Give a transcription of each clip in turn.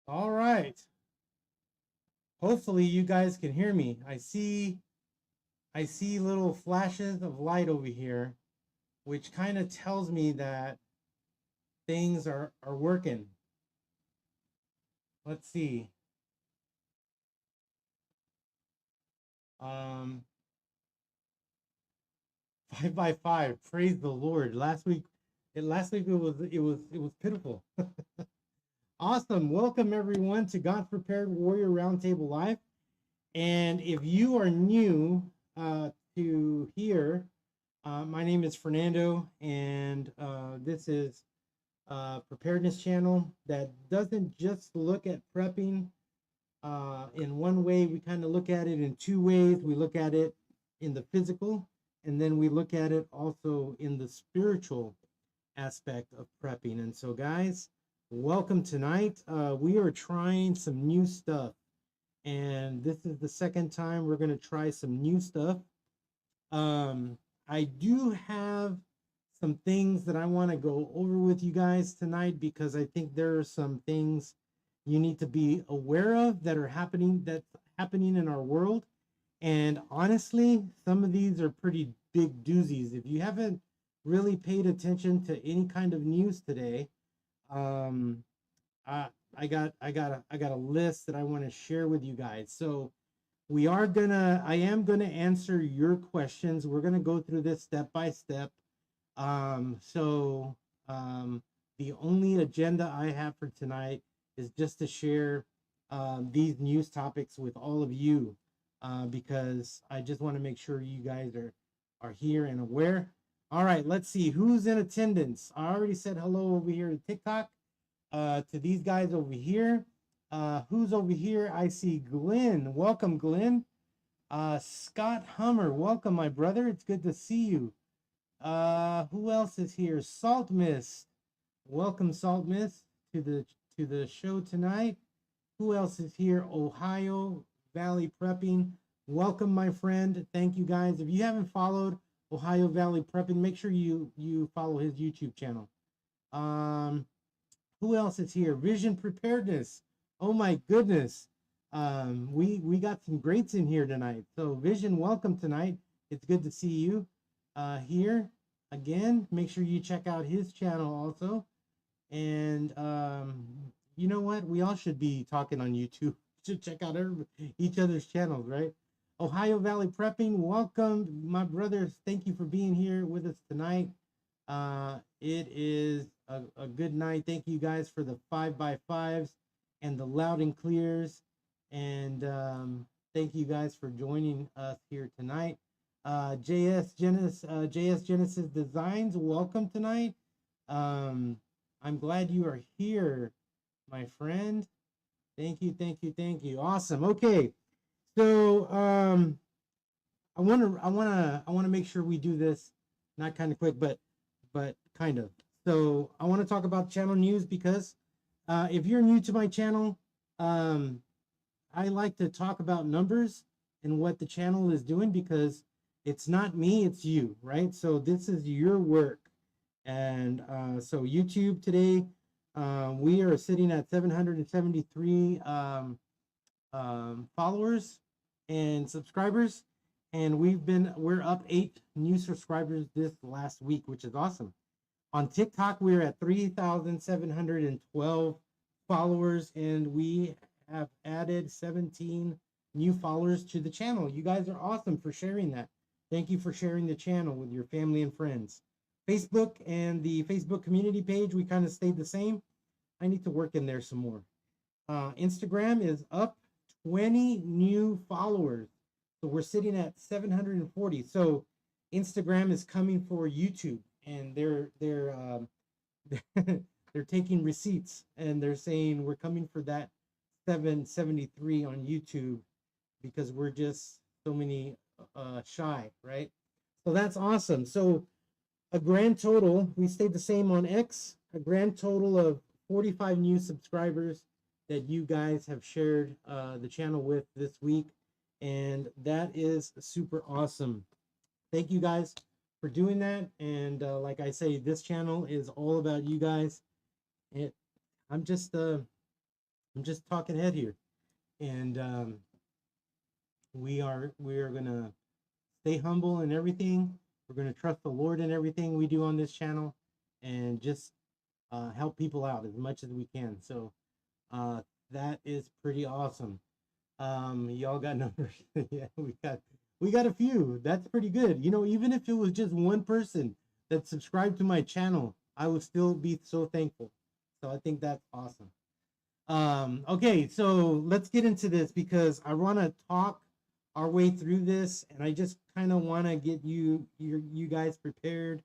All right. Hopefully you guys can hear me. I see little flashes of light over here, which kind of tells me that things are working. Let's see. Um 5 by 5. Praise the Lord. Last week it was pitiful. Awesome. Welcome everyone to God's Prepared Warrior Roundtable Live. And if you are new to here, my name is Fernando, and this is a preparedness channel that doesn't just look at prepping in one way. We kind of look at it in two ways. We look at it in the physical, and then we look at it also in the spiritual aspect of prepping. And so, guys, welcome tonight. We are trying some new stuff, and this is the second time we're going to try some new stuff. Um, I do have some things that I want to go over with you guys tonight because I think there are some things you need to be aware of that's happening in our world. And honestly, some of these are pretty big doozies. If you haven't really paid attention to any kind of news today, um, I got a list that I want to share with you guys. So I am gonna answer your questions. We're gonna go through this step by step. So the only agenda I have for tonight is just to share these news topics with all of you, because I just want to make sure you guys are here and aware. All right, let's see who's in attendance. I already said hello over here to TikTok, to these guys over here. Who's over here? I see Glenn. Welcome, Glenn. Scott Hummer. Welcome, my brother. It's good to see you. Who else is here? Salt Mist. Welcome, Salt Mist, to the show tonight. Who else is here? Ohio Valley Prepping. Welcome, my friend. Thank you, guys. If you haven't followed Ohio Valley Prepping, make sure you follow his YouTube channel. Um, who else is here? Vision Preparedness. Oh my goodness. We got some greats in here tonight. So Vision, welcome tonight. It's good to see you here again. Make sure you check out his channel also. And you know what? We all should be talking on YouTube. Should check out each other's channels, right? Ohio Valley Prepping, welcome, my brothers. Thank you for being here with us tonight. It is a good night. Thank you guys for the 5x5s and the loud and clears. And thank you guys for joining us here tonight. JS Genesis Designs, welcome tonight. I'm glad you are here, my friend. Thank you, thank you, thank you. Awesome. Okay. So I wanna make sure we do this not kind of quick, but kind of. So I want to talk about channel news because if you're new to my channel, I like to talk about numbers and what the channel is doing because it's not me, it's you, right? So this is your work. And so YouTube today, we are sitting at 773 followers and subscribers, and we're up 8 new subscribers this last week, which is awesome. On TikTok, we're at 3,712 followers, and we have added 17 new followers to the channel. You guys are awesome for sharing that. Thank you for sharing the channel with your family and friends. Facebook and the Facebook community page, we kind of stayed the same. I need to work in there some more. Instagram is up 20 new followers. So we're sitting at 740. So Instagram is coming for YouTube, and they're taking receipts, and they're saying we're coming for that 773 on YouTube because we're just so many shy, right? So that's awesome. So a grand total, we stayed the same on X, a grand total of 45 new subscribers that you guys have shared the channel with this week. And that is super awesome. Thank you guys for doing that. And like I say, this channel is all about you guys. I'm just I'm just talking head here, and we are gonna stay humble in everything. We're gonna trust the Lord in everything we do on this channel, and just help people out as much as we can. So uh, that is pretty awesome. Y'all got numbers? Yeah, we got a few. That's pretty good. You know, even if it was just one person that subscribed to my channel, I would still be so thankful. So I think that's awesome. Okay, so let's get into this because I want to talk our way through this, and I just kind of want to get you guys prepared.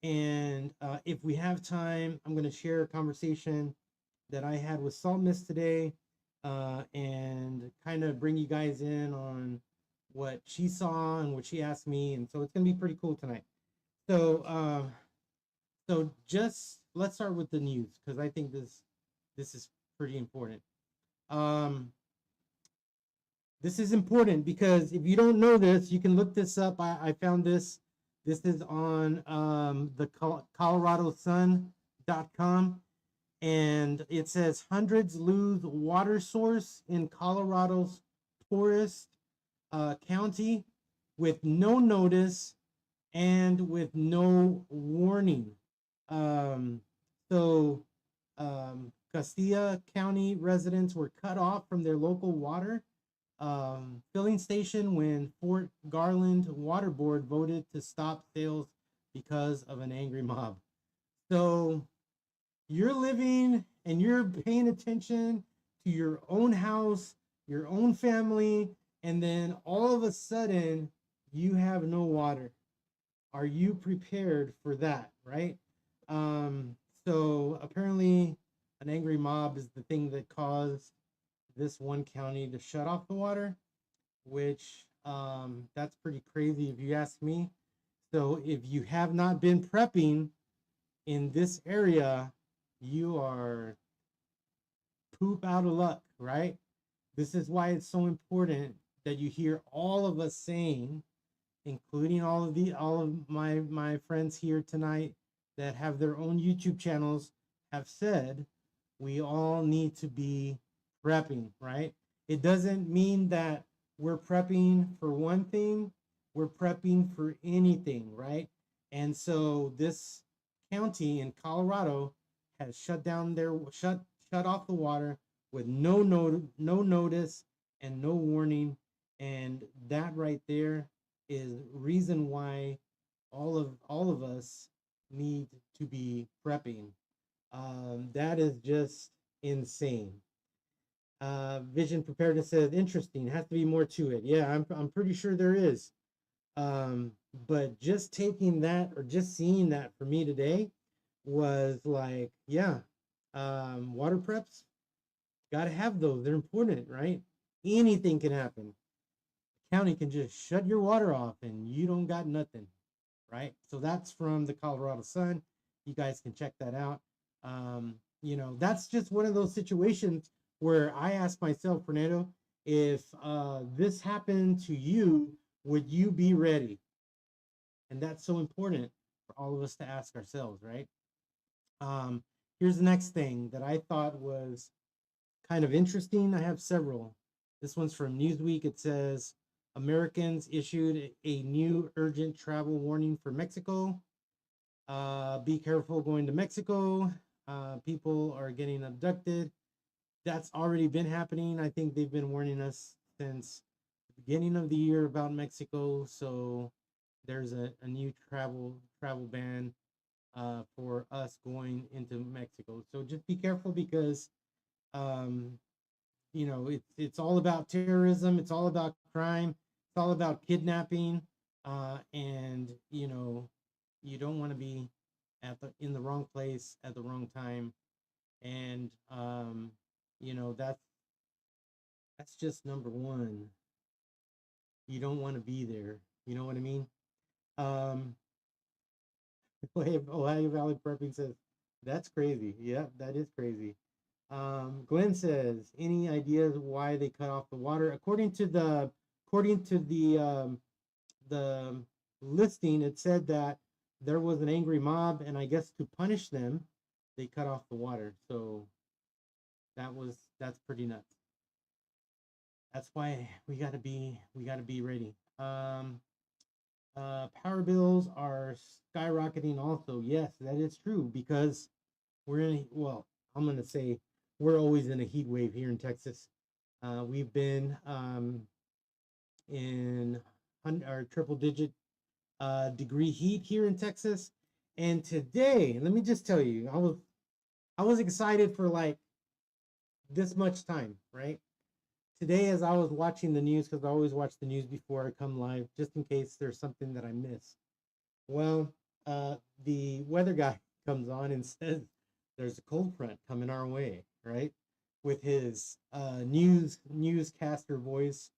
And if we have time, I'm going to share a conversation that I had with Salt Mist today, and kind of bring you guys in on what she saw and what she asked me, and so it's going to be pretty cool tonight. So, just let's start with the news because I think this is pretty important. Um, this is important because if you don't know this, you can look this up. I found this. This is on the ColoradoSun.com, and it says hundreds lose water source in Colorado's poorest county with no notice and with no warning. Um, so, Castilla County residents were cut off from their local water filling station when Fort Garland Water Board voted to stop sales because of an angry mob. So, you're living and you're paying attention to your own house, your own family, and then all of a sudden you have no water. Are you prepared for that, right? Um, so apparently an angry mob is the thing that caused this one county to shut off the water, which that's pretty crazy if you ask me. So if you have not been prepping in this area, you are poop out of luck, right? This is why it's so important that you hear all of us saying, including all of my friends here tonight that have their own YouTube channels, have said we all need to be prepping, right? It doesn't mean that we're prepping for one thing, we're prepping for anything, right? And so this county in Colorado has shut off the water with no notice and no warning, and that right there is reason why all of us need to be prepping. That is just insane. Vision preparedness says interesting. Has to be more to it. Yeah, I'm pretty sure there is. But just taking that or just seeing that for me today was like, yeah, water preps, got to have those. They're important, right? Anything can happen. The county can just shut your water off and you don't got nothing, right? So that's from the Colorado Sun. You guys can check that out. That's just one of those situations where I ask myself, Fernando, if this happened to you, would you be ready? And that's so important for all of us to ask ourselves, right? Um, Here's the next thing that I thought was kind of interesting. I have several. This one's from Newsweek. It says Americans issued a new urgent travel warning for Mexico. Be careful going to Mexico. People are getting abducted. That's already been happening. I think they've been warning us since the beginning of the year about Mexico. So there's a new travel ban for us going into Mexico. So just be careful because um, it's all about terrorism. It's all about crime. It's all about kidnapping, and you don't want to be in the wrong place at the wrong time. And that's just number one. You don't want to be there. You know what I mean? Um, Ohio Valley Prepping says that's crazy. Yeah, that is crazy. Glenn says, any ideas why they cut off the water? According to the listing, it said that there was an angry mob, and I guess to punish them, they cut off the water. So That's pretty nuts. That's why we gotta be ready. Power bills are skyrocketing also. Yes, that is true because we're in, well, I'm going to say we're always in a heat wave here in Texas. We've been in our triple digit degree heat here in Texas. And today, let me just tell you, I was excited for like this much time, right? Today, as I was watching the news, because I always watch the news before I come live, just in case there's something that I miss. Well, the weather guy comes on and says there's a cold front coming our way, right? With his newscaster voice,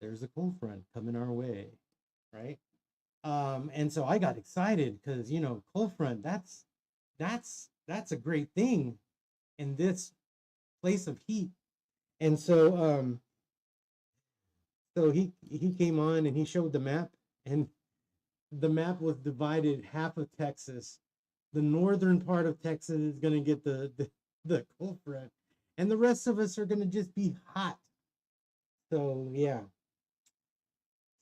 there's a cold front coming our way, right? And so I got excited because cold front, that's a great thing in this place of heat. And so he came on and he showed the map, and the map was divided half of Texas. The northern part of Texas is going to get the cold front, and the rest of us are going to just be hot. So, yeah,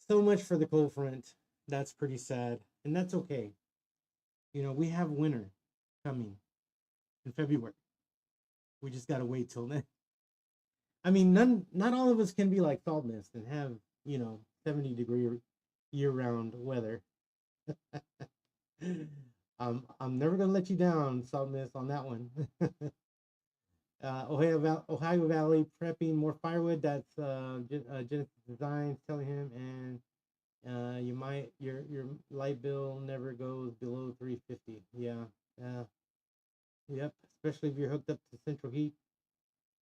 so much for the cold front. That's pretty sad, and that's okay. We have winter coming in February. We just got to wait till then. I mean, not all of us can be like Salt Mist and have, 70-degree year round weather. I'm never gonna let you down, Salt Mist, on that one. Ohio Valley prepping more firewood. That's Genesis Designs telling him, and your light bill never goes below 350. Yeah, yep. Especially if you're hooked up to central heat,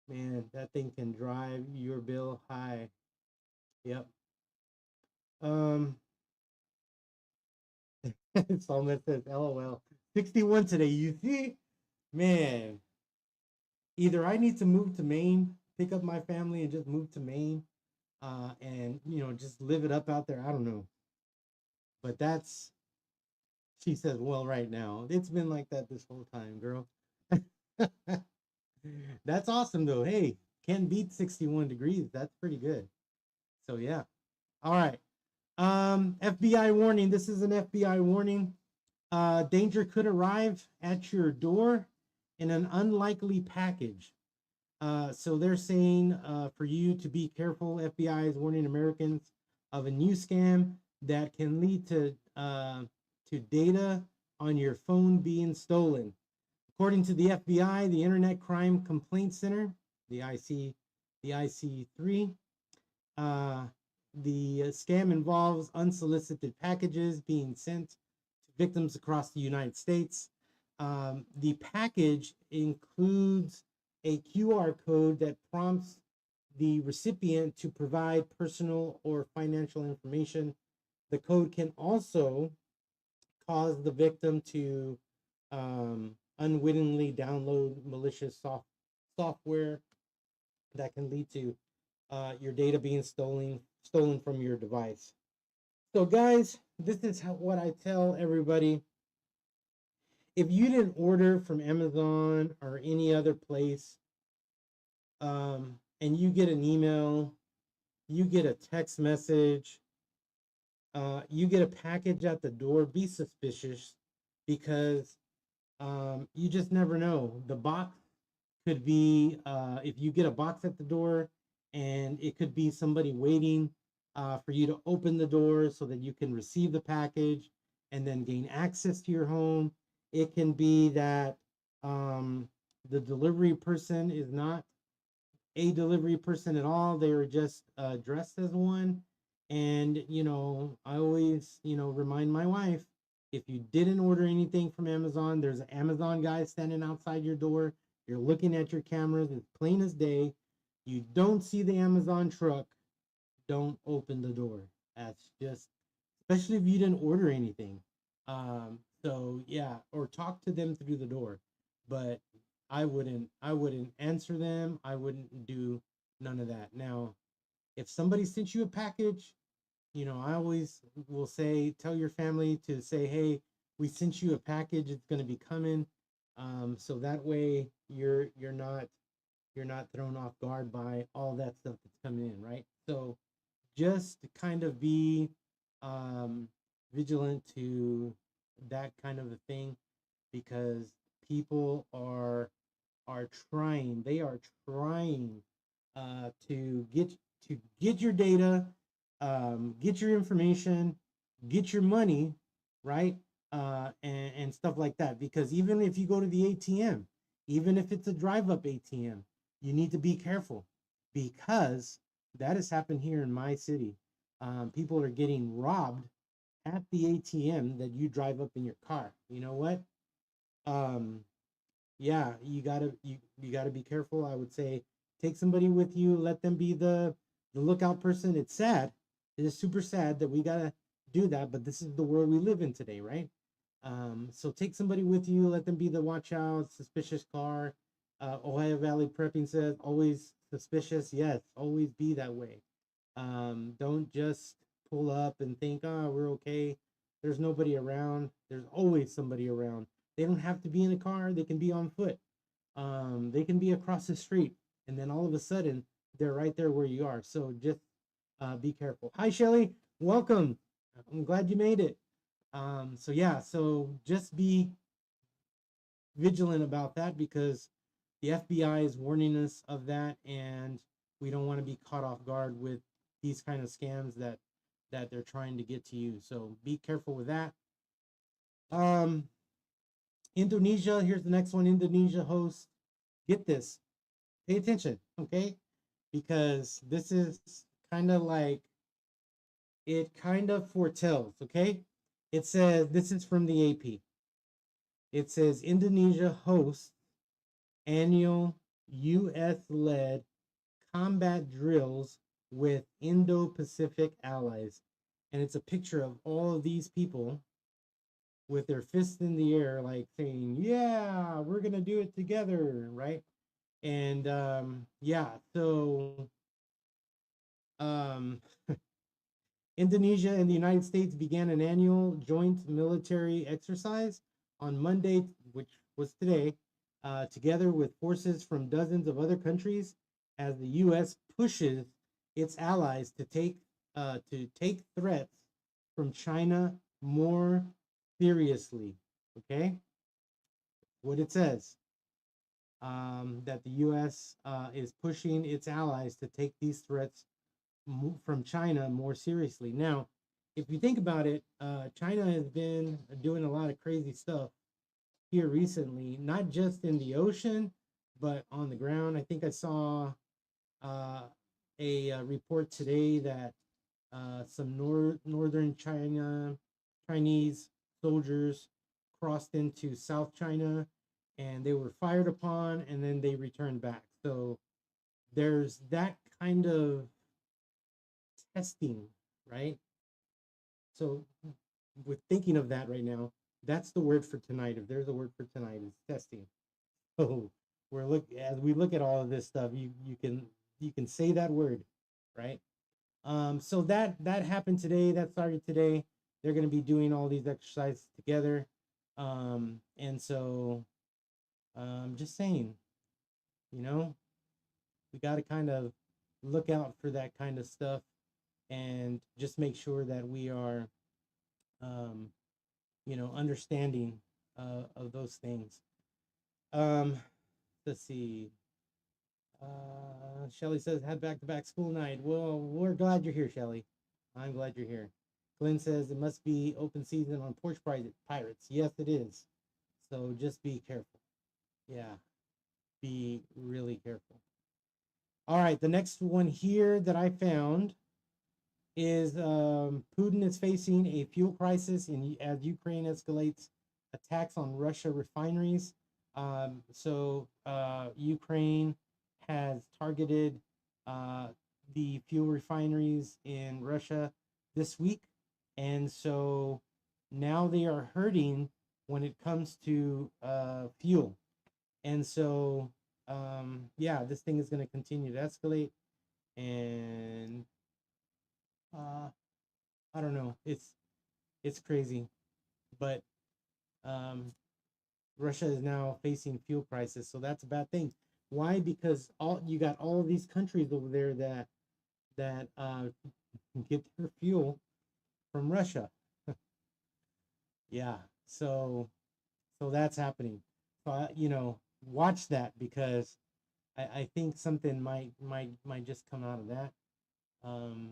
man, that thing can drive your bill high. Yep. Um, Salma says, "LOL." 61 today. You see, man. Either I need to move to Maine, pick up my family, and just move to Maine, and just live it up out there. I don't know, but that's she says. Well, right now it's been like that this whole time, girl. That's awesome though. Hey, can beat 61 degrees. That's pretty good. So yeah. All right. FBI warning. This is an FBI warning. Danger could arrive at your door in an unlikely package. So they're saying for you to be careful. FBI is warning Americans of a new scam that can lead to data on your phone being stolen. According to the FBI, the Internet Crime Complaint Center, the IC3, uh, the scam involves unsolicited packages being sent to victims across the United States. The package includes a QR code that prompts the recipient to provide personal or financial information. The code can also cause the victim to unwittingly download malicious software that can lead to your data being stolen from your device. So, guys, this is what I tell everybody. If you didn't order from Amazon or any other place, and you get an email, you get a text message, you get a package at the door, be suspicious because you just never know. The box could be, if you get a box at the door, and it could be somebody waiting for you to open the door so that you can receive the package and then gain access to your home. It can be that the delivery person is not a delivery person at all. They were just dressed as one. And, I always, remind my wife, if you didn't order anything from Amazon, there's an Amazon guy standing outside your door. You're looking at your cameras, it's plain as day. You don't see the Amazon truck, don't open the door. That's just, especially if you didn't order anything. So yeah, or talk to them through the door. But I wouldn't answer them. I wouldn't do none of that. Now, if somebody sent you a package, I always will say, tell your family to say, hey, we sent you a package. It's going to be coming. So that way you're not you're not thrown off guard by all that stuff that's coming in, right? So just to kind of be um, vigilant to that kind of a thing, because people are trying, they are trying to get your data, get your information, get your money, right? And stuff like that. Because even if you go to the ATM, even if it's a drive up ATM, you need to be careful, because that has happened here in my city. People are getting robbed at the ATM that you drive up in your car. You know what? Um, yeah, you gotta be careful. I would say take somebody with you, let them be the lookout person. It's sad. It is super sad that we gotta do that, but this is the world we live in today, right? So take somebody with you, let them be the watch out, suspicious car. Ohio Valley Prepping says always suspicious. Yes, always be that way. Don't just pull up and think, oh, we're okay. There's nobody around. There's always somebody around. They don't have to be in a car, they can be on foot. They can be across the street. And then all of a sudden, they're right there where you are. So just be careful. Hi, Shelly. Welcome. I'm glad you made it. So yeah, so just be vigilant about that, because the FBI is warning us of that, and we don't want to be caught off guard with these kind of scams that they're trying to get to you. So be careful with that. Um, Indonesia, here's the next one. Indonesia hosts, get this, pay attention, okay? Because this is kind of like, it kind of foretells, okay? It says, this is from the AP. It says Indonesia hosts annual US led combat drills with Indo Pacific allies. And it's a picture of all of these people with their fists in the air, like saying, yeah, we're going to do it together, right? And yeah, so um, Indonesia and the United States began an annual joint military exercise on Monday, which was today, together with forces from dozens of other countries, as the U.S. pushes its allies to take threats from China more seriously. Okay, what it says, that the U.S. Is pushing its allies to take these threats from China more seriously. Now, if you think about it, China has been doing a lot of crazy stuff here recently, not just in the ocean, but on the ground. I think I saw uh, a report today that some northern Chinese soldiers crossed into South China, and they were fired upon, and then they returned back. So there's that kind of testing, right? So with thinking of that right now, that's the word for tonight. If there's a word for tonight, is testing. So as we look at all of this stuff, you can say that word, right? So that happened today. That started today. They're going to be doing all these exercises together, and so just saying, you know, we got to kind of look out for that kind of stuff, and just make sure that we are um, understanding of those things. Um, let's see. Shelly says, had back to back school night. Well, we're glad you're here, Shelly. I'm glad you're here. Glenn says, it must be open season on porch pirates. Yes, it is. So just be careful. Yeah, be really careful. All right, the next one here that I found is Putin is facing a fuel crisis as Ukraine escalates attacks on Russia refineries. Ukraine has targeted uh, the fuel refineries in Russia this week, and so now they are hurting when it comes to fuel. And so, yeah, this thing is going to continue to escalate, and uh, I don't know. It's crazy, but um, Russia is now facing fuel crisis, so that's a bad thing. Why? Because all you got all of these countries over there that get their fuel from Russia. Yeah. So that's happening. So watch that, because I think something might just come out of that. Um,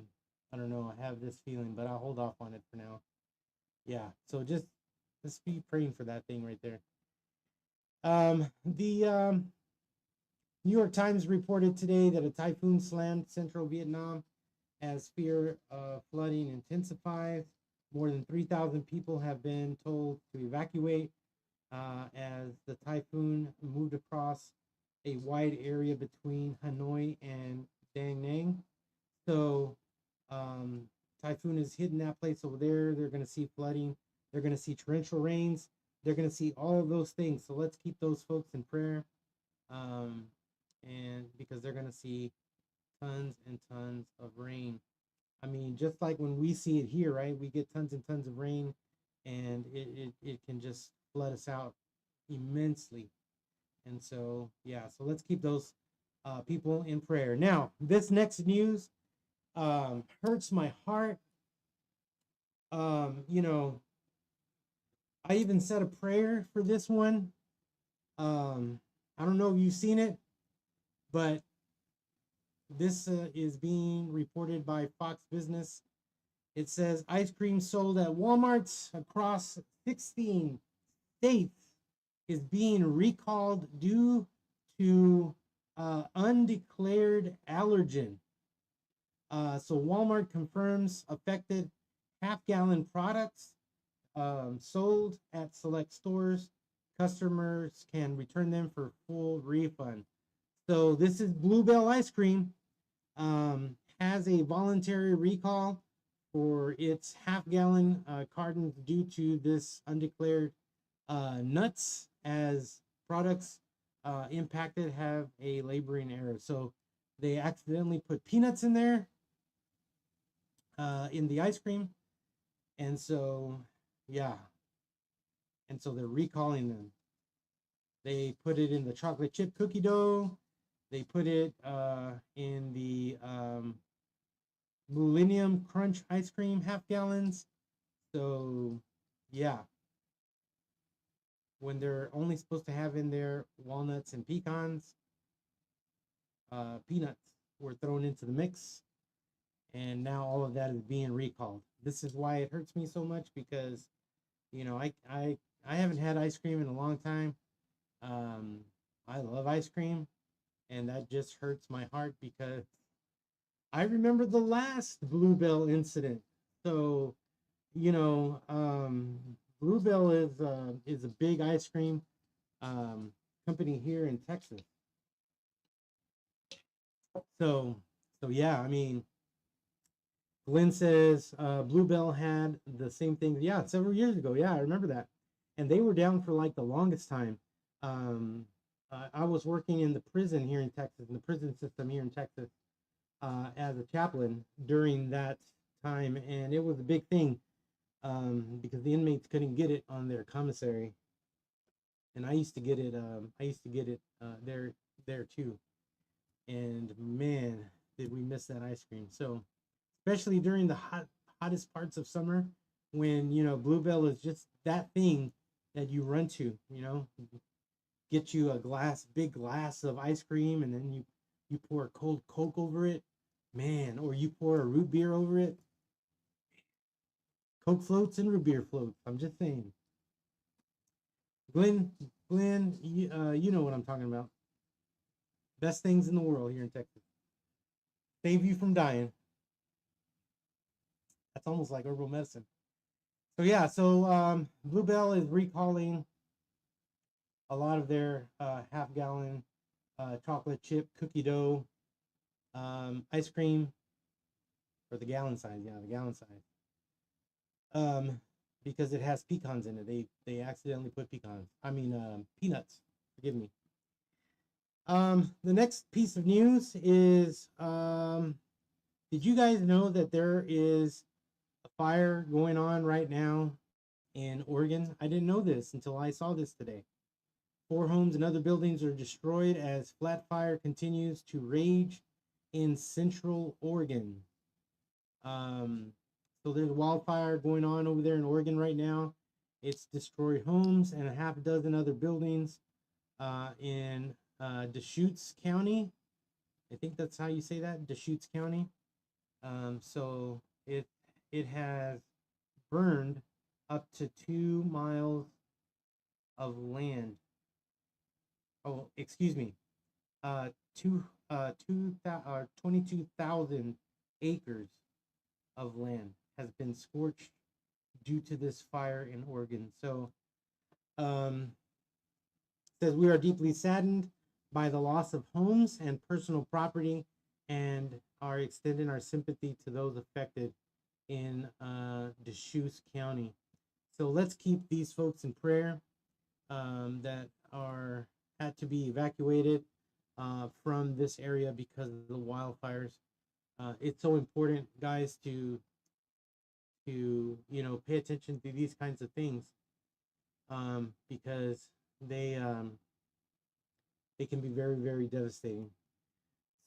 I don't know. I have this feeling, but I'll hold off on it for now. Yeah. So just be praying for that thing right there. The New York Times reported today that a typhoon slammed central Vietnam as fear of flooding intensifies. More than 3,000 people have been told to evacuate as the typhoon moved across a wide area between Hanoi and Da Nang. So, um, typhoon is hitting that place over there. They're going to see flooding. They're going to see torrential rains. They're going to see all of those things. So let's keep those folks in prayer, um, and because they're going to see tons and tons of rain. I mean, just like when we see it here, right? We get tons and tons of rain, and it can just flood us out immensely. And so, yeah, so let's keep those people in prayer. Now, this next news hurts my heart. You know, I even said a prayer for this one. I don't know if you've seen it, but this is being reported by Fox Business. It says ice cream sold at Walmarts across 16 states is being recalled due to undeclared allergen. So Walmart confirms affected half-gallon products sold at select stores. Customers can return them for full refund. So this is Bluebell ice cream. Has a voluntary recall for its half-gallon cartons due to this undeclared nuts, as products impacted have a labeling error. So they accidentally put peanuts in there in the ice cream, and so yeah, and so they're recalling them. They put it in the chocolate chip cookie dough. They put it in the Millennium Crunch ice cream half gallons. So yeah, when they're only supposed to have in there walnuts and pecans, peanuts were thrown into the mix, and now all of that is being recalled. This is why it hurts me so much, because I haven't had ice cream in a long time. Um, I love ice cream, and that just hurts my heart because I remember the last Bluebell incident. So you know, Bluebell is a big ice cream um, company here in Texas. So so yeah, I mean, Glenn says Bluebell had the same thing. Yeah, several years ago. Yeah, I remember that. And they were down for like the longest time. Um, I was working in the prison here in Texas, in the prison system here in Texas, as a chaplain during that time, and it was a big thing because the inmates couldn't get it on their commissary, and I used to get it. I used to get it there too. And man, did we miss that ice cream! So especially during the hottest parts of summer, when Bluebell is just that thing that you run to. Get you a big glass of ice cream, and then you pour a cold Coke over it, man, or you pour a root beer over it. Coke floats and root beer floats. I'm just saying. Glenn, Glenn, you know what I'm talking about. Best things in the world here in Texas. Save you from dying. That's almost like herbal medicine. So yeah, so Bluebell is recalling a lot of their half-gallon chocolate chip cookie dough ice cream, or the gallon size. Yeah, the gallon size. Um, because it has pecans in it. They accidentally put pecans. I mean peanuts. Forgive me. The next piece of news is did you guys know that there is a fire going on right now in Oregon? I didn't know this until I saw this today. 4 homes and other buildings are destroyed as flat fire continues to rage in Central Oregon. So there's a wildfire going on over there in Oregon right now. It's destroyed homes and a half a dozen other buildings in Deschutes County. I think that's how you say that, Deschutes County. So it has burned up to 2 miles of land. Oh, excuse me. 22,000 acres of land has been scorched due to this fire in Oregon. So, says we are deeply saddened by the loss of homes and personal property, and are extending our sympathy to those affected in Deschutes County. So let's keep these folks in prayer that are had to be evacuated from this area because of the wildfires. It's so important, guys, to pay attention to these kinds of things because they can be very, very devastating.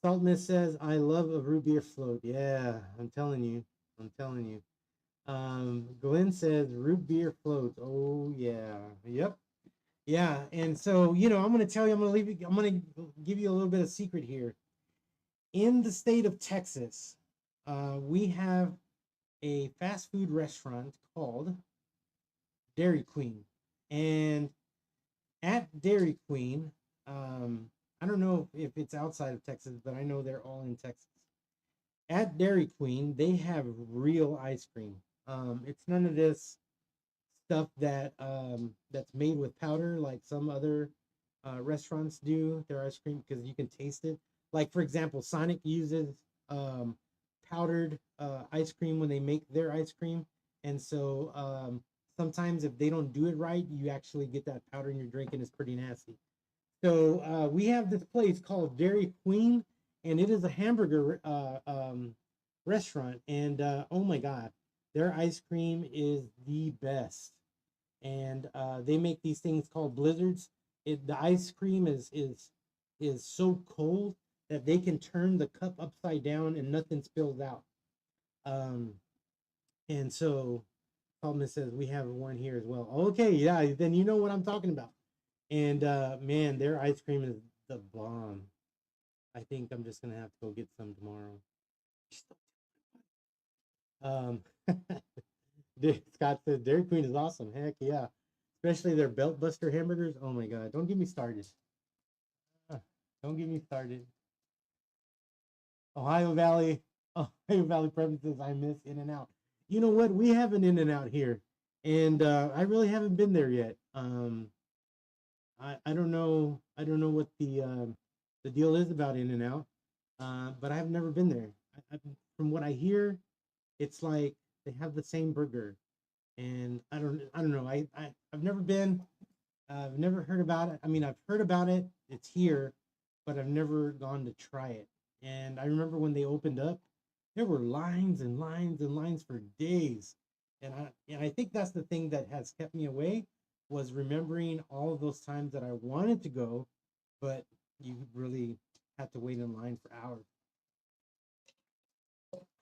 Salt Mist says, "I love a root beer float." Yeah, I'm telling you. Glenn says root beer floats. Oh yeah, yep, yeah. And so I'm going to tell you, I'm going to give you a little bit of secret here. In the state of Texas, we have a fast food restaurant called Dairy Queen, and at Dairy Queen, I don't know if it's outside of Texas, but I know they're all in Texas. At Dairy Queen, they have real ice cream. It's none of this stuff that's made with powder like some other restaurants do their ice cream, because you can taste it. Like, for example, Sonic uses powdered ice cream when they make their ice cream, and so sometimes if they don't do it right, you actually get that powder in your drink, and it's pretty nasty. So we have this place called Dairy Queen, and it is a hamburger restaurant. And oh my God, their ice cream is the best. And they make these things called blizzards. The ice cream is so cold that they can turn the cup upside down and nothing spills out. And so Paulman says we have one here as well. Okay, yeah, then you know what I'm talking about. And man, their ice cream is the bomb. I think I'm just gonna have to go get some tomorrow. Scott said Dairy Queen is awesome. Heck yeah, especially their Belt Buster hamburgers. Oh my God, don't get me started. Don't get me started. Ohio Valley preferences. I miss In-N-Out. You know what? We have an In-N-Out here, and I really haven't been there yet. I don't know what the deal is about In-N-Out, but I've never been there. From what I hear, it's like they have the same burger, and I don't know. I've never been. I've never heard about it. I mean, I've heard about it. It's here, but I've never gone to try it. And I remember when they opened up, there were lines and lines and lines for days. And I think that's the thing that has kept me away, was remembering all of those times that I wanted to go, but you really had to wait in line for hours.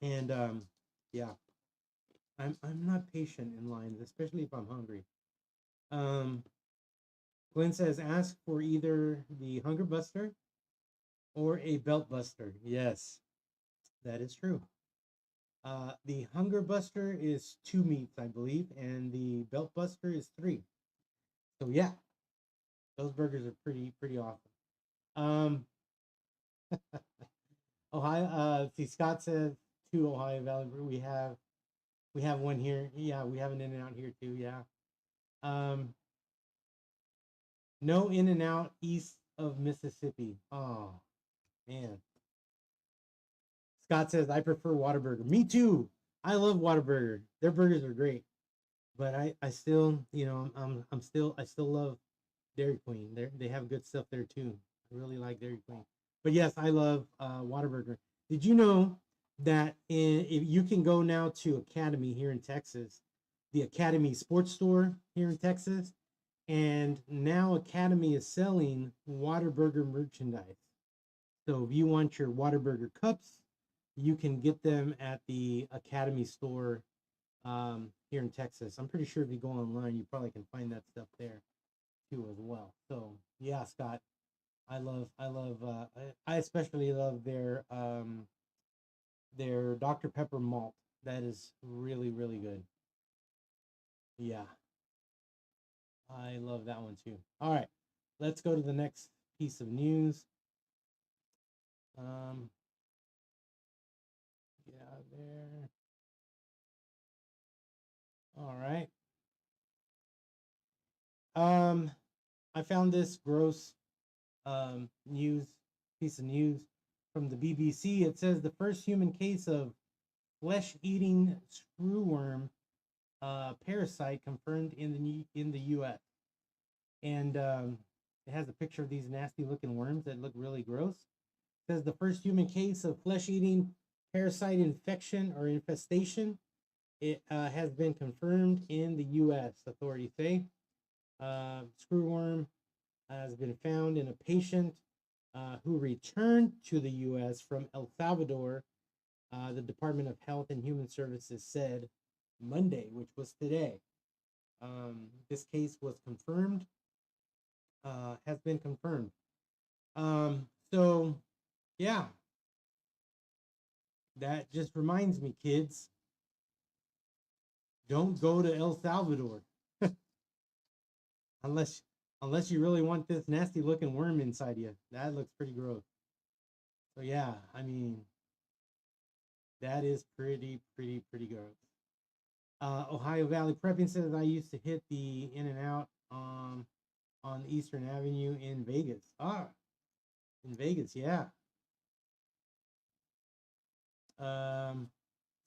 And yeah, I'm not patient in lines, especially if I'm hungry. Glenn says, ask for either the Hunger Buster or a Belt Buster. Yes, that is true. The Hunger Buster is 2 meats, I believe, and the Belt Buster is 3. So yeah, those burgers are pretty awesome. Ohio. See, Scott says 2 Ohio Valley. We have one here. Yeah, we have an In-N-Out here too. Yeah. No In-N-Out east of Mississippi. Oh man. Scott says I prefer Whataburger. Me too. I love Whataburger. Their burgers are great, but I still I still love Dairy Queen. They have good stuff there too. I really like Dairy Queen. But yes, I love Whataburger. Did you know that if you can go now to Academy here in Texas, the Academy Sports Store here in Texas, And now Academy is selling Whataburger merchandise. So if you want your Whataburger cups, you can get them at the Academy store here in Texas. I'm pretty sure if you go online, you probably can find that stuff there too as well. So yeah, Scott, I especially love their Dr. Pepper malt. That is really, really good. Yeah, I love that one too. All right, let's go to the next piece of news. Um, get out of there. All right. Um, I found this gross news piece of news from the BBC. It says the first human case of flesh-eating screwworm parasite confirmed in the U.S. And it has a picture of these nasty-looking worms that look really gross. It says the first human case of flesh-eating parasite infection or infestation it has been confirmed in the U.S. Authorities say screwworm has been found in a patient who returned to the U.S. from El Salvador. The Department of Health and Human Services said Monday, which was today. This case was confirmed, has been confirmed. So, yeah, that just reminds me, kids, don't go to El Salvador unless unless you really want this nasty looking worm inside you. That looks pretty gross. So yeah, I mean that is pretty gross. Ohio Valley Prepping says I used to hit the In and Out on Eastern Avenue in Vegas. In Vegas, yeah. Um,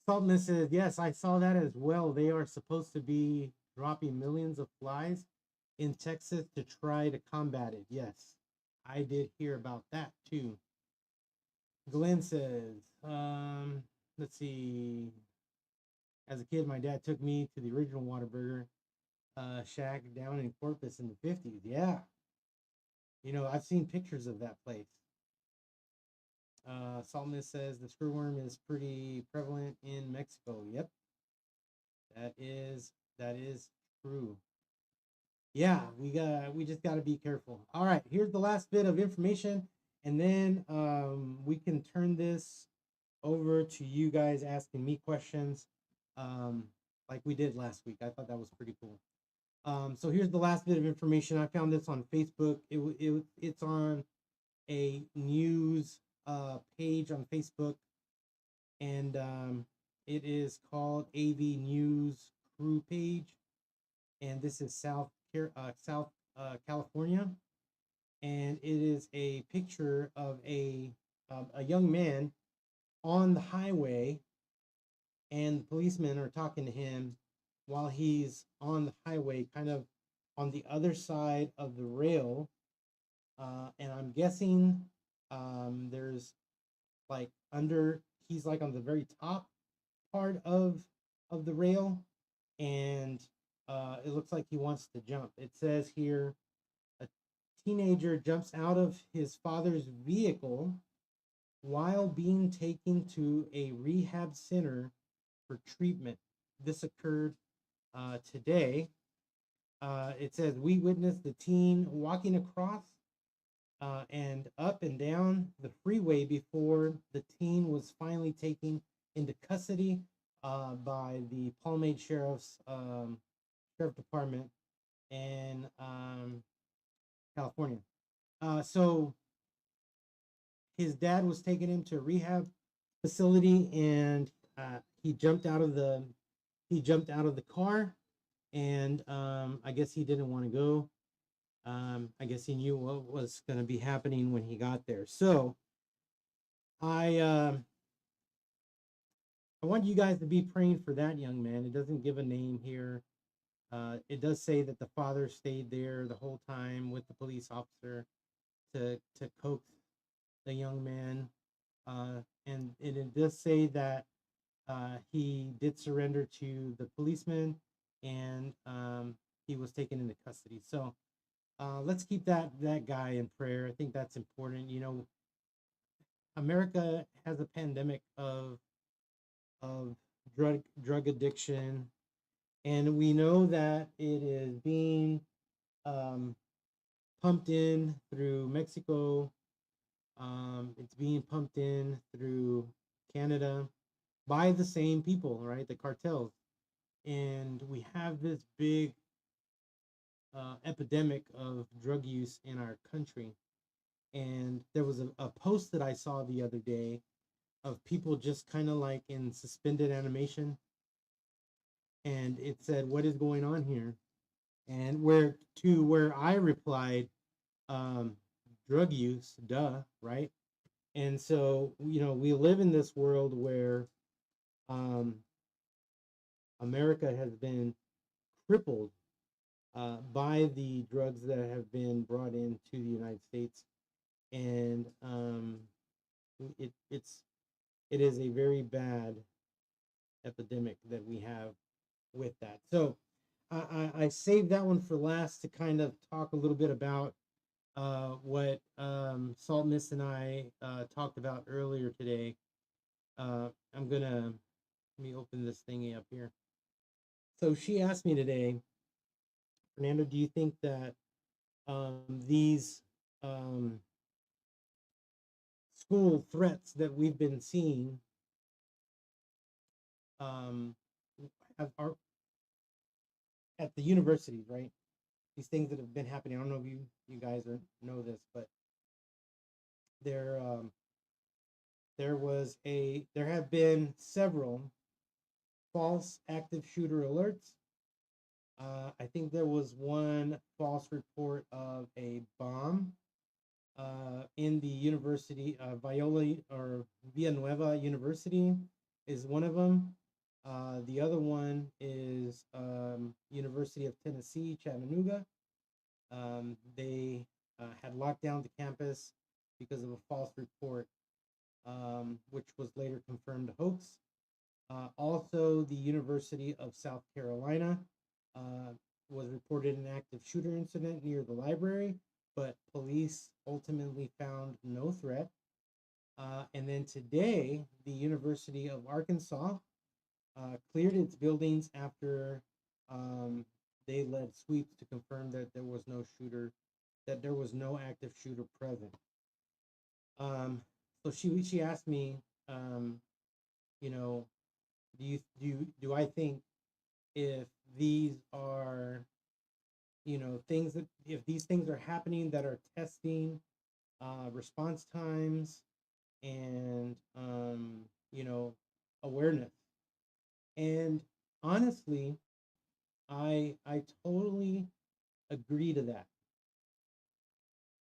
Saltman says yes, I saw that as well. They are supposed to be dropping millions of flies in Texas to try to combat it. Yes, I did hear about that too. Glenn says, let's see. As a kid, my dad took me to the original Whataburger shack down in Corpus in the 50s. Yeah. You know, I've seen pictures of that place. Saltman says the screwworm is pretty prevalent in Mexico. Yep. That is true. Yeah, we just got to be careful. All right, here's the last bit of information, and then we can turn this over to you guys asking me questions, um, like we did last week. I thought that was pretty cool. So here's the last bit of information. I found this on Facebook. It's on a news page on Facebook, and it is called AV News Crew Page, and this is South California, and it is a picture of a young man on the highway, and the policemen are talking to him while he's on the highway, kind of on the other side of the rail, and I'm guessing there's like under he's like on the very top part of the rail, and it looks like he wants to jump. It says here a teenager jumps out of his father's vehicle while being taken to a rehab center for treatment. This occurred today. It says we witnessed the teen walking across and up and down the freeway before the teen was finally taken into custody by the Palmade Sheriff Department in California. So his dad was taking him to a rehab facility, and he jumped out of the car, and I guess he didn't want to go. I guess he knew what was going to be happening when he got there. So I I want you guys to be praying for that young man. It doesn't give a name here. It does say that the father stayed there the whole time with the police officer to coax the young man, and it does say that he did surrender to the policeman, and he was taken into custody. So let's keep that guy in prayer. I think that's important. You know, America has a pandemic of drug addiction, and we know that it is being um, pumped in through Mexico. It's being pumped in through Canada by the same people, right? The cartels. And we have this big epidemic of drug use in our country. And there was a post that I saw the other day of people just kind of like in suspended animation. And it said, "What is going on here?" And where I replied, um, drug use, duh, right? And so, you know, we live in this world where um, America has been crippled by the drugs that have been brought into the United States, and it's it is a very bad epidemic that we have with that. So I saved that one for last to kind of talk a little bit about what Salt Miss and I talked about earlier today. I'm gonna let me open this thingy up here. So she asked me today, Fernando, do you think that these um, school threats that we've been seeing um, are at the universities, right? These things that have been happening. I don't know if you guys know this, but there there have been several false active shooter alerts. I think there was one false report of a bomb in the university, Viola or Villanueva University is one of them. The other one is University of Tennessee, Chattanooga. They had locked down the campus because of a false report, which was later confirmed a hoax. Also, the University of South Carolina uh, was reported an active shooter incident near the library, but police ultimately found no threat. And then today, the University of Arkansas cleared its buildings after um, they led sweeps to confirm that there was no shooter, that there was no active shooter present. So she asked me, um, you know, do I think if these are things that if these things are happening that are testing response times and awareness. And honestly, I totally agree to that.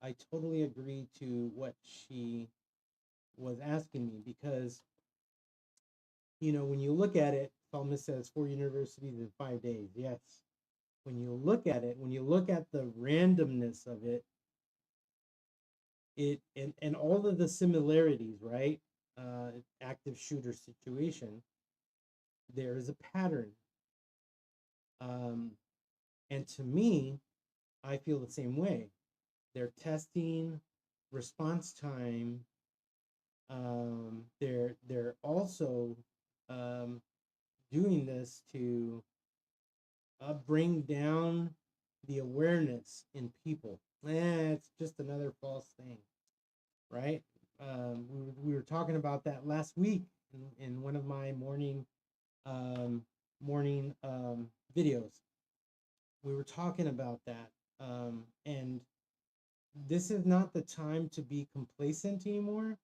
I totally agree to what she was asking me because when you look at it, Psalmist says 4 universities in 5 days. Yes. When you look at it, when you look at the randomness of it, and all of the similarities, right? Active shooter situation, there is a pattern. Um, and to me, I feel the same way. They're testing response time. They're also um, doing this to bring down the awareness in people. It's just another false thing, right? We were talking about that last week in one of my um, morning videos. We were talking about that, and this is not the time to be complacent anymore.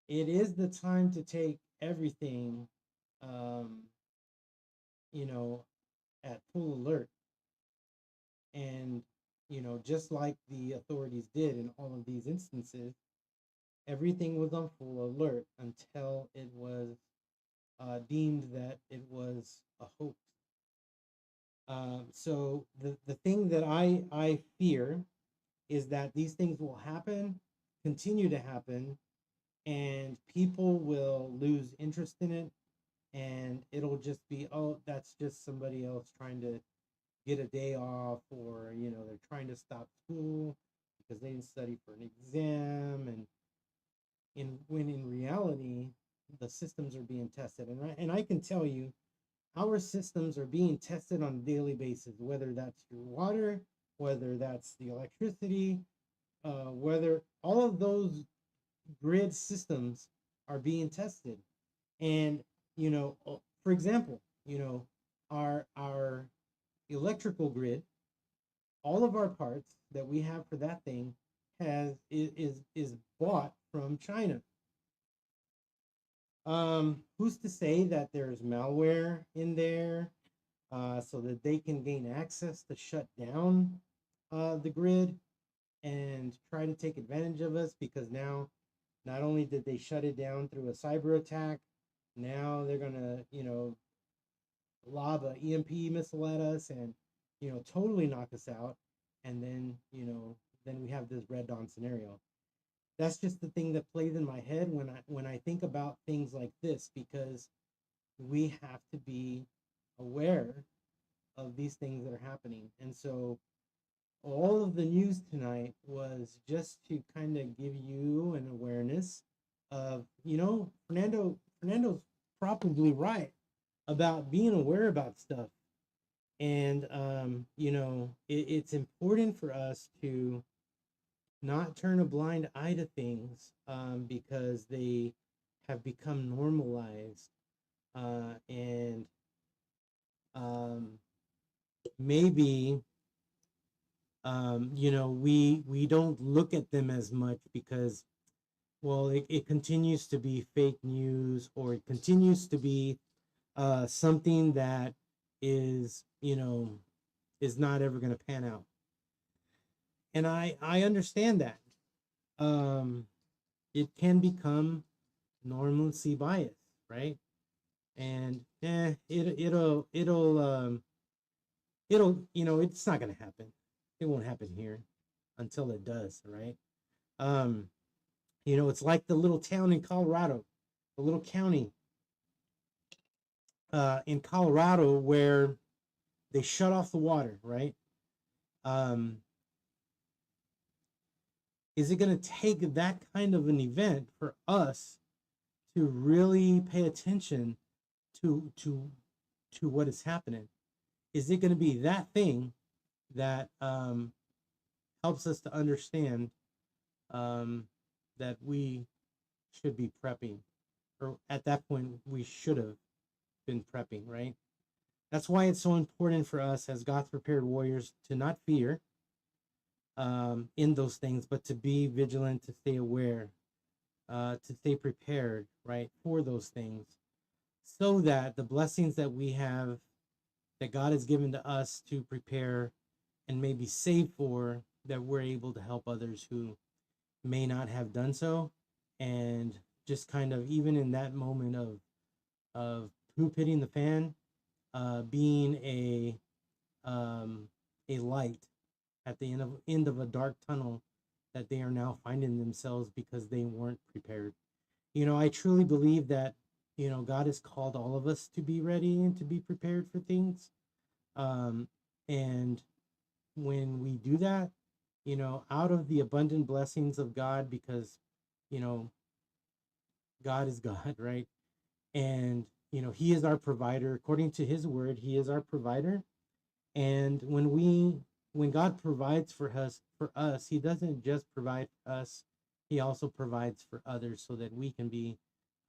It is the time to take everything, um, you know, at full alert, and just like the authorities did in all of these instances, everything was on full alert until it was deemed that it was a hoax. So the thing that I fear is that these things will happen, continue to happen, and people will lose interest in it, and it'll just be, oh, that's just somebody else trying to get a day off, or they're trying to stop school because they didn't study for an exam, and when in reality the systems are being tested. And I can tell you, our systems are being tested on a daily basis, whether that's your water, whether that's the electricity, whether all of those grid systems are being tested. And for example, our electrical grid, all of our parts that we have for that thing is bought from China. Who's to say that there's malware in there, so that they can gain access to shut down the grid and try to take advantage of us? Because now, not only did they shut it down through a cyber attack, now they're gonna, lob a EMP missile at us and, totally knock us out. And then we have this Red Dawn scenario. That's just the thing that plays in my head when I think about things like this, because we have to be aware of these things that are happening. And so all of the news tonight was just to kind of give you an awareness of, Fernando's probably right about being aware about stuff. And it's important for us to not turn a blind eye to things, because they have become normalized, and maybe we don't look at them as much because, well, it continues to be fake news, or it continues to be something that is is not ever going to pan out. And I understand that. It can become normalcy bias, right? And it'll it's not going to happen. It won't happen here until it does, right? It's like the little town in Colorado, the little county in Colorado where they shut off the water, right? Um, is it going to take that kind of an event for us to really pay attention to what is happening? Is it going to be that thing that helps us to understand that we should be prepping, or at that point we should have been prepping, right? That's why it's so important for us as God's prepared warriors to not fear in those things, but to be vigilant, to stay aware, to stay prepared, right, for those things, so that the blessings that we have, that God has given to us to prepare and maybe save for, that we're able to help others who may not have done so. And just kind of, even in that moment of poop hitting the fan, being a light at the end of a dark tunnel that they are now finding themselves because they weren't prepared. I truly believe that God has called all of us to be ready and to be prepared for things. And when we do that, out of the abundant blessings of God, because God is God, right? And He is our provider. According to His word, He is our provider. And when God provides for us, He doesn't just provide for us, He also provides for others, so that we can be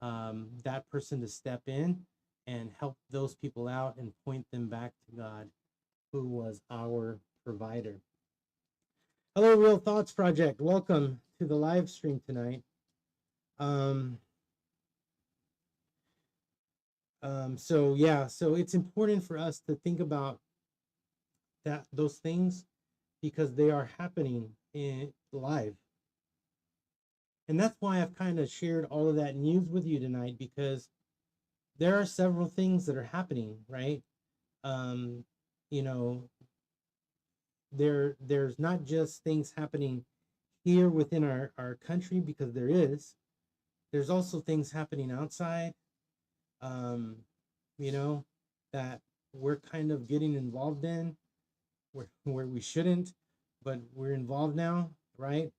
that person to step in and help those people out and point them back to God, who was our provider. Hello, Real Thoughts Project. Welcome to the live stream tonight. So it's important for us to think about those things, because they are happening in live. And that's why I've kind of shared all of that news with you tonight, because there are several things that are happening, right? Um, you know, there's not just things happening here within our country, because there's also things happening outside, um, that we're kind of getting involved in. where we shouldn't, but we're involved now, right?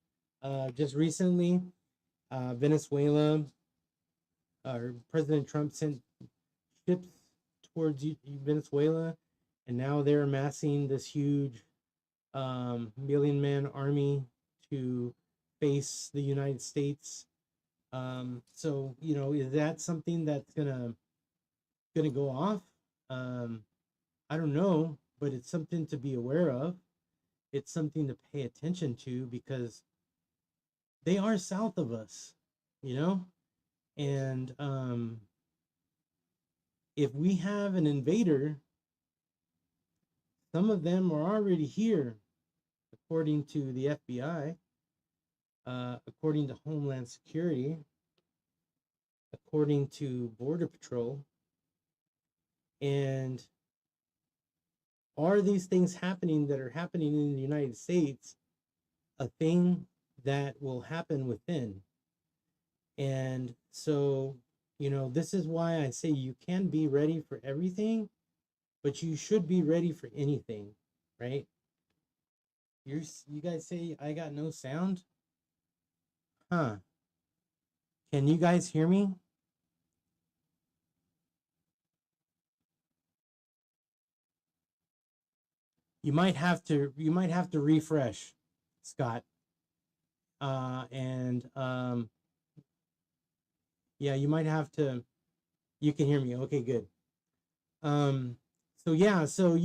Just recently, Venezuela, President Trump sent ships towards Venezuela, and now they're amassing this huge million man army to face the United States. So is that something that's gonna go off? Um, I don't know, but it's something to be aware of. It's something to pay attention to because they are south of us, you know? And if we have an invader, some of them are already here, according to the FBI, according to Homeland Security, according to Border Patrol. And are these things happening that are happening in the United States a thing that will happen within? And so, this is why I say you can be ready for everything, but you should be ready for anything, right? You guys say I got no sound? Huh. Can you guys hear me? You might have to refresh, Scott. And yeah, you might have to. You can hear me. Okay, good. Um so yeah, so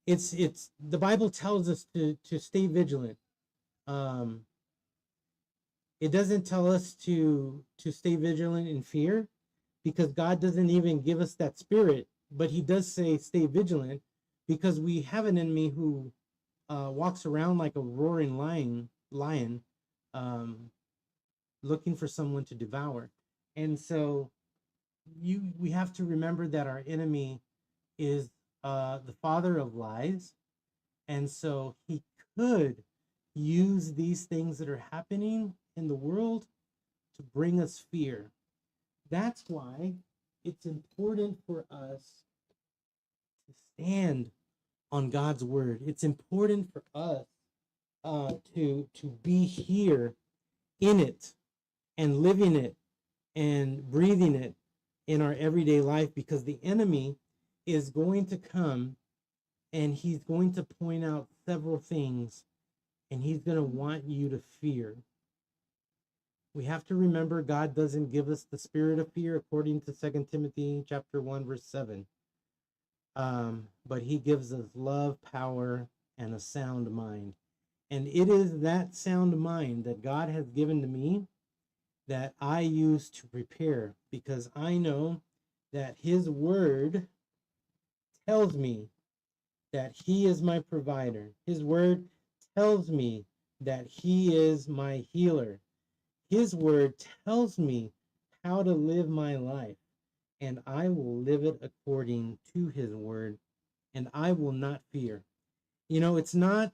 it's the Bible tells us to stay vigilant. Um it doesn't tell us to stay vigilant in fear, because God doesn't even give us that spirit, but he does say stay vigilant, because we have an enemy who walks around like a roaring lion, um, looking for someone to devour. And so we have to remember that our enemy is the father of lies, and so he could use these things that are happening in the world to bring us fear. That's why it's important for us to stand on God's word. It's important for us to be here in it and living it and breathing it in our everyday life, because the enemy is going to come and he's going to point out several things, and he's going to want you to fear. We have to remember God doesn't give us the spirit of fear, according to 2 Timothy chapter 1 verse 7. But he gives us love, power, and a sound mind. And it is that sound mind that God has given to me that I use to prepare, because I know that his word tells me that he is my provider. His word tells me that he is my healer. His word tells me how to live my life, and I will live it according to his word, and I will not fear. It's not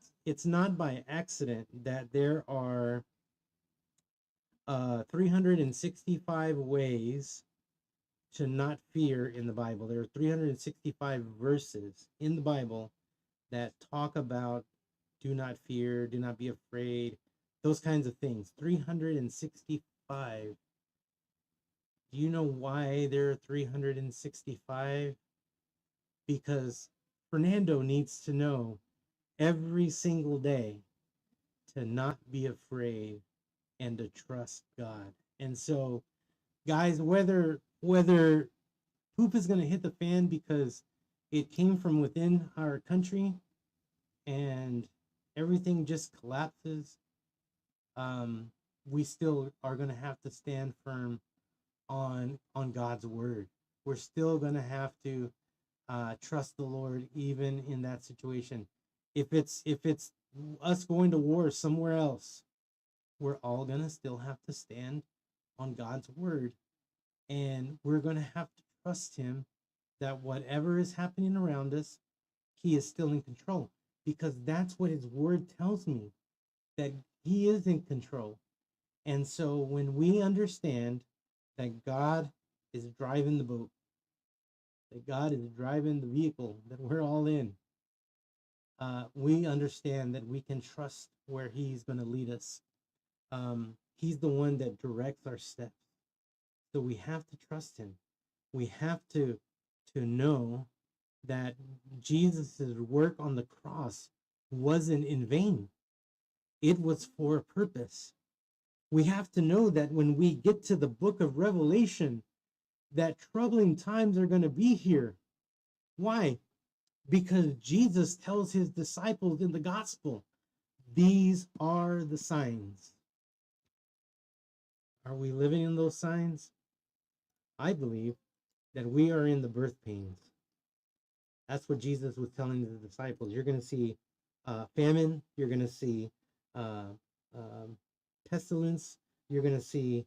by accident that there are 365 ways to not fear in the Bible. There are 365 verses in the Bible that talk about do not fear, do not be afraid, those kinds of things. 365. Do you know why there are 365? Because Fernando needs to know every single day to not be afraid and to trust God. And so, guys, whether poop is going to hit the fan because it came from within our country and everything just collapses, we still are going to have to stand firm on God's word. We're still going to have to trust the Lord even in that situation. If it's us going to war somewhere else, we're all going to still have to stand on God's word, and we're going to have to trust him that whatever is happening around us, he is still in control, because that's what his word tells me, that he is in control. And so when we understand that God is driving the boat, that God is driving the vehicle that we're all in, we understand that we can trust where he's going to lead us. He's the one that directs our steps. So we have to trust him. We have to know that Jesus's work on the cross wasn't in vain. It was for a purpose. We have to know that when we get to the book of Revelation, that troubling times are going to be here. Why? Because Jesus tells his disciples in the gospel, these are the signs. Are we living in those signs? I believe that we are in the birth pains. That's what Jesus was telling the disciples. You're going to see famine. You're going to see uh, pestilence. You're going to see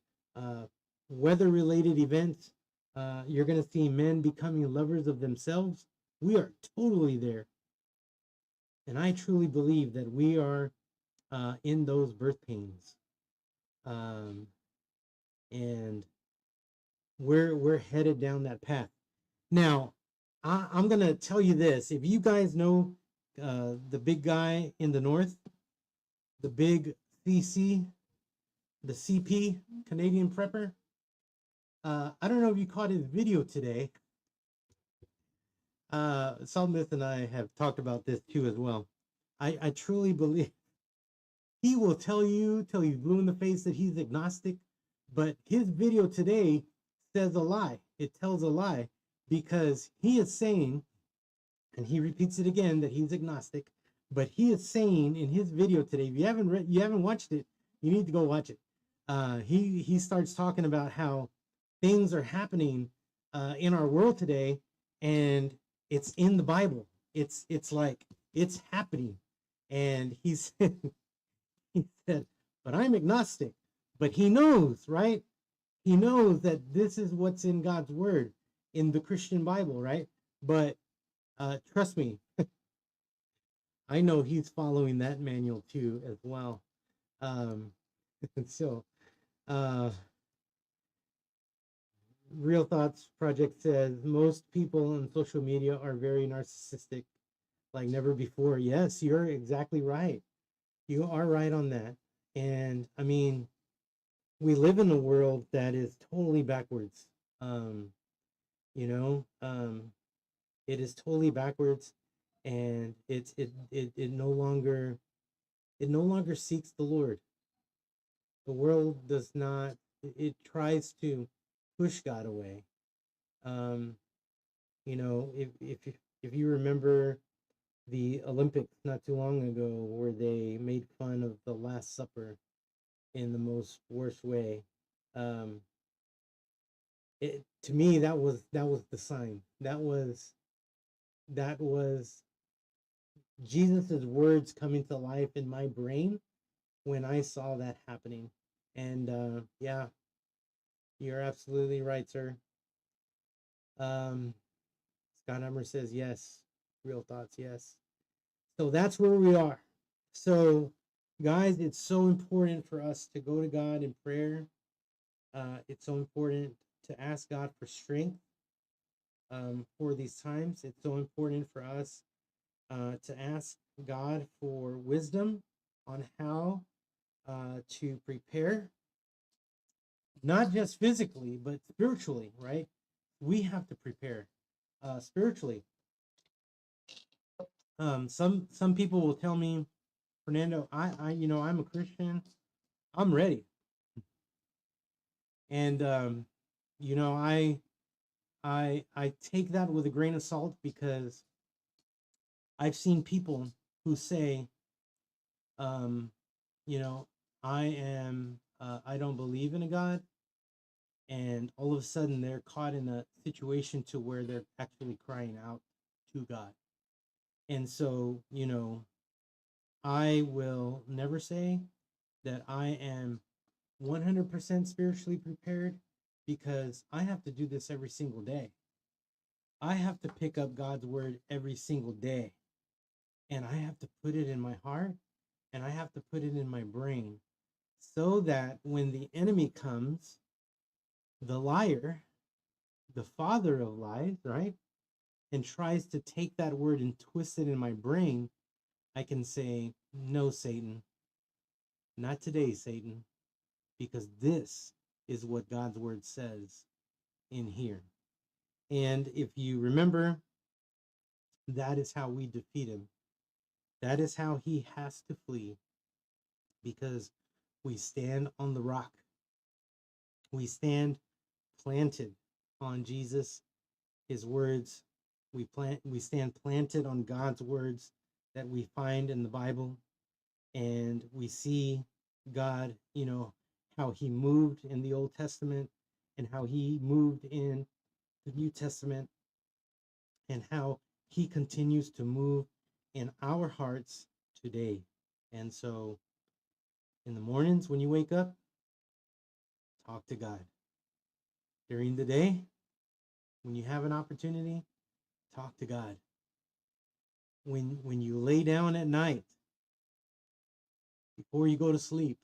weather-related events. You're going to see men becoming lovers of themselves. We are totally there. And I truly believe that we are in those birth pains. And we're headed down that path. Now, I'm going to tell you this. If you guys know the big guy in the north, the big CC, the CP, Canadian prepper, I don't know if you caught his video today. Salt Myth and I have talked about this too as well. I truly believe he will tell you blue in the face that he's agnostic, but his video today says a lie. It tells a lie because he is saying, and he repeats it again, that he's agnostic, but he is saying in his video today, if you haven't watched it, you need to go watch it. He starts talking about how things are happening in our world today, and it's in the Bible. It's like it's happening, and he said, but I'm agnostic. But he knows, right? He knows that this is what's in God's word, in the Christian Bible, right? But trust me, I know he's following that manual too as well. So, Real Thoughts Project says most people on social media are very narcissistic, like never before. Yes, you're exactly right. You are right on that. And I mean, we live in a world that is totally backwards. Um, you know, it is totally backwards, and it no longer seeks the Lord. The world does not. It tries to push God away. Um, you know, if you remember the Olympics not too long ago, where they made fun of the Last Supper in the most worst way, um, to me that was the sign. That was Jesus's words coming to life in my brain when I saw that happening. And yeah, you're absolutely right, sir. Um, Scott Hummer says yes. Real Thoughts, yes. So that's where we are. So, guys, it's so important for us to go to God in prayer. It's so important to ask God for strength for these times. It's so important for us to ask God for wisdom on how to prepare, not just physically, but spiritually, right? We have to prepare spiritually. Some people will tell me, Fernando, I'm a Christian. I'm ready. And you know, I take that with a grain of salt because I've seen people who say, um, you know, I don't believe in a God, and all of a sudden they're caught in a situation to where they're actually crying out to God. And so, you know, I will never say that I am 100% spiritually prepared because I have to do this every single day. I have to pick up God's word every single day, and I have to put it in my heart, and I have to put it in my brain so that when the enemy comes, the liar, the father of lies, right, and tries to take that word and twist it in my brain, I can say, no, Satan, not today, Satan, because this is what God's word says in here. And if you remember, that is how we defeat him. That is how he has to flee, because we stand on the rock. We stand planted on Jesus, his words. We stand planted on God's words that we find in the Bible, and we see God, how he moved in the Old Testament and how he moved in the New Testament, and how he continues to move in our hearts today. And so in the mornings when you wake up, talk to God. During the day, when you have an opportunity, talk to God. When you lay down at night, before you go to sleep,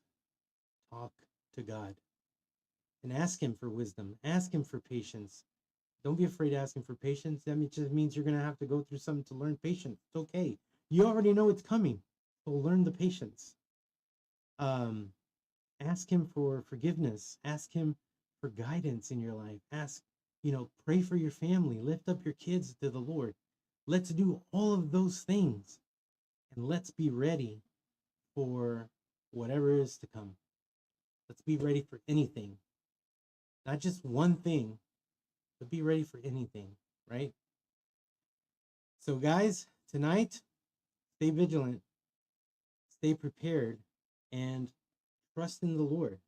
talk to God and ask him for wisdom. Ask him for patience. Don't be afraid to ask him for patience. That just means you're going to have to go through something to learn patience. It's okay. You already know it's coming. So learn the patience. Ask him for forgiveness. Ask him for guidance in your life. Pray for your family. Lift up your kids to the Lord. Let's do all of those things. And let's be ready for whatever is to come. Let's be ready for anything. Not just one thing, but be ready for anything, right? So guys, tonight, stay vigilant, stay prepared, and trust in the Lord,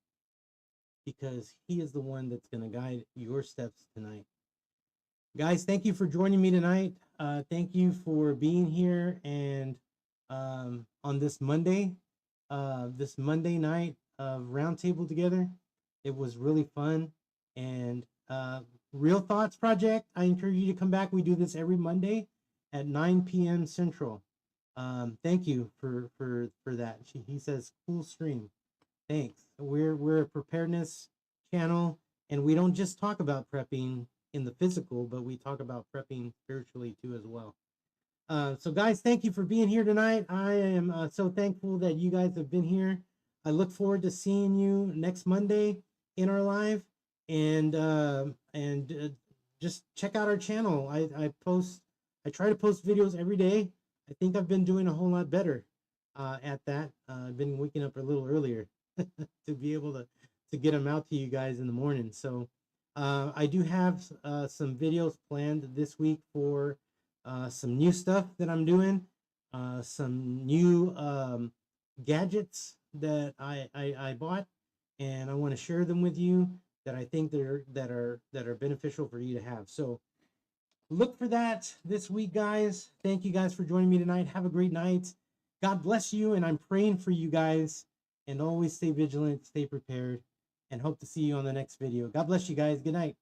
because he is the one that's going to guide your steps tonight. Guys, thank you for joining me tonight. Thank you for being here, and on this Monday night of Roundtable together. It was really fun. And Real Thoughts Project, I encourage you to come back. We do this every Monday at 9 p.m. Central. Thank you for that. He says, cool stream. Thanks. We're a preparedness channel, and we don't just talk about prepping in the physical, but we talk about prepping spiritually too as well. So guys, thank you for being here tonight. I am so thankful that you guys have been here. I look forward to seeing you next Monday in our live, and just check out our channel. I try to post videos every day. I think I've been doing a whole lot better at that. I've been waking up a little earlier to be able to get them out to you guys in the morning. So I do have some videos planned this week for some new stuff that I'm doing, some new gadgets that I bought, and I want to share them with you, that I think that are beneficial for you to have. So look for that this week, guys. Thank you guys for joining me tonight. Have a great night. God bless you, and I'm praying for you guys. And always stay vigilant, stay prepared, and hope to see you on the next video. God bless you guys. Good night.